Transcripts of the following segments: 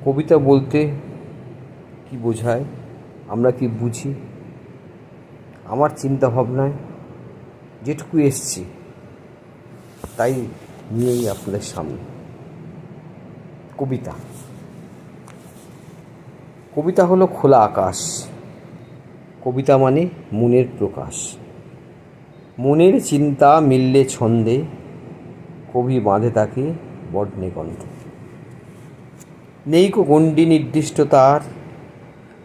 কবিতা বলতে কি বোঝায়, আমরা কি বুঝি? আমার চিন্তা ভাবনায় যেটুকু এসছি তাই নিয়েই আপনাদের সামনে। কবিতা কবিতা হলো খোলা আকাশ। কবিতা মানে মনের প্রকাশ। মনের চিন্তা মিললে ছন্দে কবি বাঁধে তাকে বর্ণে গন্ধে। নেই কো গণ্ডি নির্দিষ্ট তার,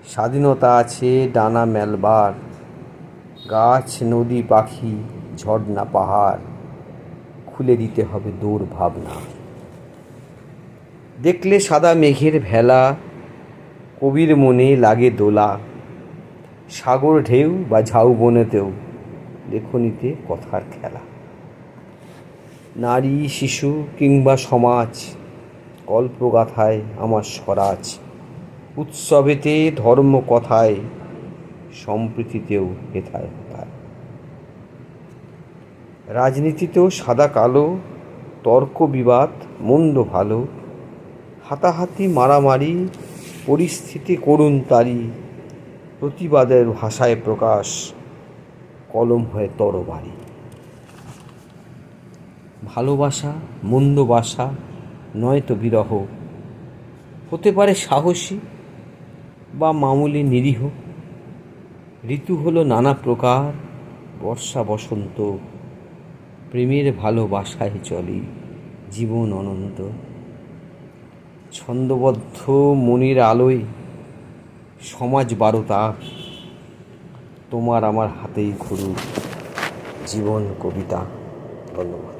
স্বাধীনতা আছে ডানা মেলবার। গাছ নদী পাখি ঝর্ণা পাহাড় খুলে দিতে হবে দৌড় ভাবনা। দেখলে সাদা মেঘের ভেলা কবির মনে লাগে দোলা। সাগর ঢেউ বা ঝাউবনেতেও লেখনীতে কথার খেলা। নারী শিশু কিংবা সমাজ কল্পগাথায় আমার স্বরাজ। উৎসবেতে ধর্ম কথায় সম্প্রীতিতেও হেথায় হেথায়। রাজনীতিতেও সাদা কালো, তর্ক বিবাদ মন্দ ভালো। হাতাহাতি মারামারি পরিস্থিতি করুণ তারি। প্রতিবাদের ভাষায় প্রকাশ কলম হয়ে তরবারি। ভালোবাসা মন্দ বাসা নয়তো বিরহ, হতে পারে সাহসী বা মামুলি নিরীহ। ঋতু হলো নানা প্রকার, বর্ষা বসন্ত। প্রেমের ভালোবাসায় চলে জীবন অনন্ত। ছন্দবদ্ধ মনির আলোয় সমাজ বারতা। তোমার আমার হাতেই ঘুরুক জীবন কবিতা। ধন্যবাদ।